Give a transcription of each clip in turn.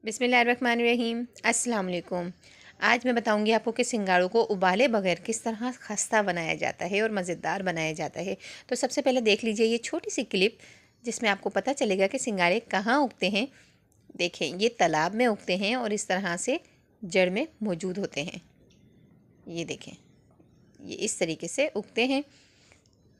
बिस्मिल्लाहिर्रहमानिर्रहीम। अस्सलाम वालेकुम। आज मैं बताऊंगी आपको कि सिंगाड़ों को उबाले बगैर किस तरह खस्ता बनाया जाता है और मज़ेदार बनाया जाता है। तो सबसे पहले देख लीजिए ये छोटी सी क्लिप, जिसमें आपको पता चलेगा कि सिंगाड़े कहाँ उगते हैं। देखें, ये तालाब में उगते हैं और इस तरह से जड़ में मौजूद होते हैं। ये देखें, ये इस तरीके से उगते हैं।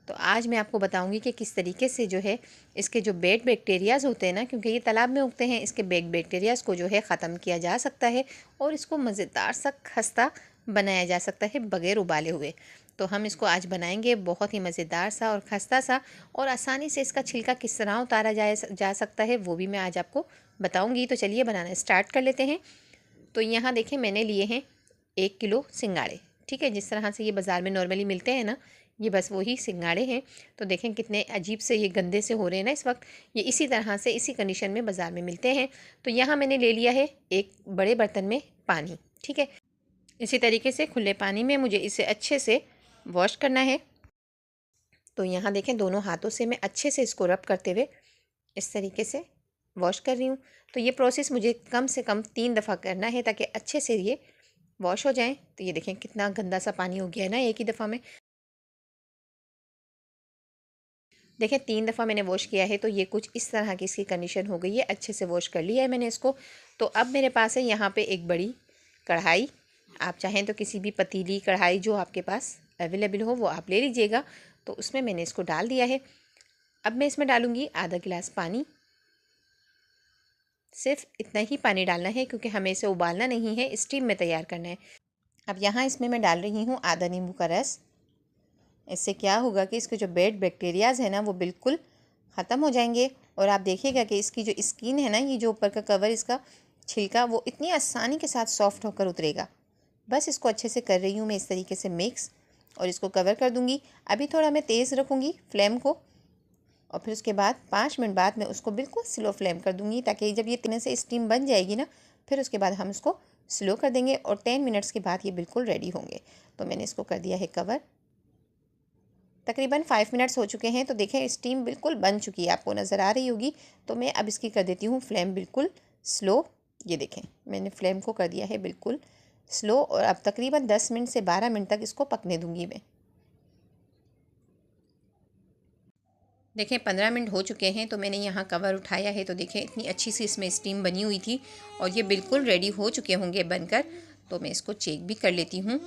तो आज मैं आपको बताऊंगी कि किस तरीके से जो है इसके जो बैड बैक्टीरियाज़ होते हैं ना, क्योंकि ये तालाब में उगते हैं, इसके बैड बैक्टीरियाज़ को जो है ख़त्म किया जा सकता है और इसको मज़ेदार सा खस्ता बनाया जा सकता है बग़ैर उबाले हुए। तो हम इसको आज बनाएंगे बहुत ही मज़ेदार सा और खस्ता सा, और आसानी से इसका छिलका किस तरह उतारा जा सकता है वो भी मैं आज आपको बताऊँगी। तो चलिए बनाना स्टार्ट कर लेते हैं। तो यहाँ देखें, मैंने लिए हैं 1 किलो सिंगाड़े। ठीक है, जिस तरह से ये बाज़ार में नॉर्मली मिलते हैं ना, ये बस वही सिंगाड़े हैं। तो देखें कितने अजीब से ये गंदे से हो रहे हैं ना इस वक्त। ये इसी तरह से इसी कंडीशन में बाज़ार में मिलते हैं। तो यहाँ मैंने ले लिया है एक बड़े बर्तन में पानी। ठीक है, इसी तरीके से खुले पानी में मुझे इसे अच्छे से वॉश करना है। तो यहाँ देखें, दोनों हाथों से मैं अच्छे से इसको रब करते हुए इस तरीके से वॉश कर रही हूँ। तो ये प्रोसेस मुझे कम से कम 3 दफ़ा करना है ताकि अच्छे से ये वॉश हो जाएं। तो ये देखें कितना गंदा सा पानी हो गया है ना एक ही दफ़ा में। देखें 3 दफ़ा मैंने वॉश किया है तो ये कुछ इस तरह की इसकी कंडीशन हो गई है। अच्छे से वॉश कर लिया है मैंने इसको। तो अब मेरे पास है यहाँ पे एक बड़ी कढ़ाई। आप चाहें तो किसी भी पतीली कढ़ाई जो आपके पास अवेलेबल हो वो आप ले लीजिएगा। तो उसमें मैंने इसको डाल दिया है। अब मैं इसमें डालूँगी आधा गिलास पानी। सिर्फ इतना ही पानी डालना है क्योंकि हमें इसे उबालना नहीं है, स्टीम में तैयार करना है। अब यहाँ इसमें मैं डाल रही हूँ आधा नींबू का रस। इससे क्या होगा कि इसके जो बैड बैक्टीरियाज़ है ना वो बिल्कुल ख़त्म हो जाएंगे। और आप देखिएगा कि इसकी जो स्किन है ना, ये जो ऊपर का कवर इसका छिलका, वो इतनी आसानी के साथ सॉफ्ट होकर उतरेगा। बस इसको अच्छे से कर रही हूँ मैं इस तरीके से मिक्स, और इसको कवर कर दूँगी। अभी थोड़ा मैं तेज़ रखूँगी फ्लेम को, और फिर उसके बाद 5 मिनट बाद मैं उसको बिल्कुल स्लो फ्लेम कर दूँगी, ताकि जब ये तिने से स्टीम बन जाएगी ना, फिर उसके बाद हम इसको स्लो कर देंगे और 10 मिनट्स के बाद ये बिल्कुल रेडी होंगे। तो मैंने इसको कर दिया है कवर। तकरीबन 5 मिनट्स हो चुके हैं। तो देखें स्टीम बिल्कुल बन चुकी है, आपको नज़र आ रही होगी। तो मैं अब इसकी कर देती हूँ फ्लेम बिल्कुल स्लो। ये देखें मैंने फ्लेम को कर दिया है बिल्कुल स्लो, और अब तकरीबन 10 मिनट से 12 मिनट तक इसको पकने दूँगी मैं। देखें 15 मिनट हो चुके हैं। तो मैंने यहाँ कवर उठाया है तो देखें इतनी अच्छी सी इसमें स्टीम बनी हुई थी, और ये बिल्कुल रेडी हो चुके होंगे बनकर। तो मैं इसको चेक भी कर लेती हूँ।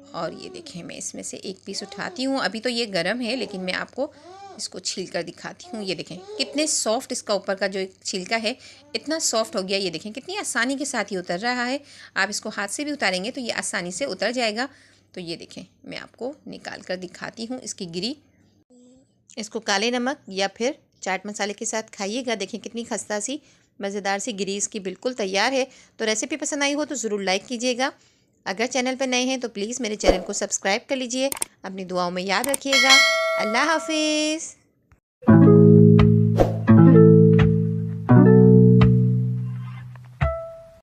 और ये देखें मैं इसमें से एक पीस उठाती हूँ। अभी तो ये गर्म है, लेकिन मैं आपको इसको छील कर दिखाती हूँ। ये देखें कितने सॉफ्ट इसका ऊपर का जो छिलका है इतना सॉफ्ट हो गया। ये देखें कितनी आसानी के साथ ये उतर रहा है। आप इसको हाथ से भी उतारेंगे तो ये आसानी से उतर जाएगा। तो ये देखें मैं आपको निकाल कर दिखाती हूँ इसकी गिरी। इसको काले नमक या फिर चाट मसाले के साथ खाइएगा। देखें कितनी खस्ता सी मज़ेदार सी गिरी इसकी बिल्कुल तैयार है। तो रेसिपी पसंद आई हो तो ज़रूर लाइक कीजिएगा। अगर चैनल पर नए हैं तो प्लीज़ मेरे चैनल को सब्सक्राइब कर लीजिए। अपनी दुआओं में याद रखिएगा। अल्लाह हाफिज़।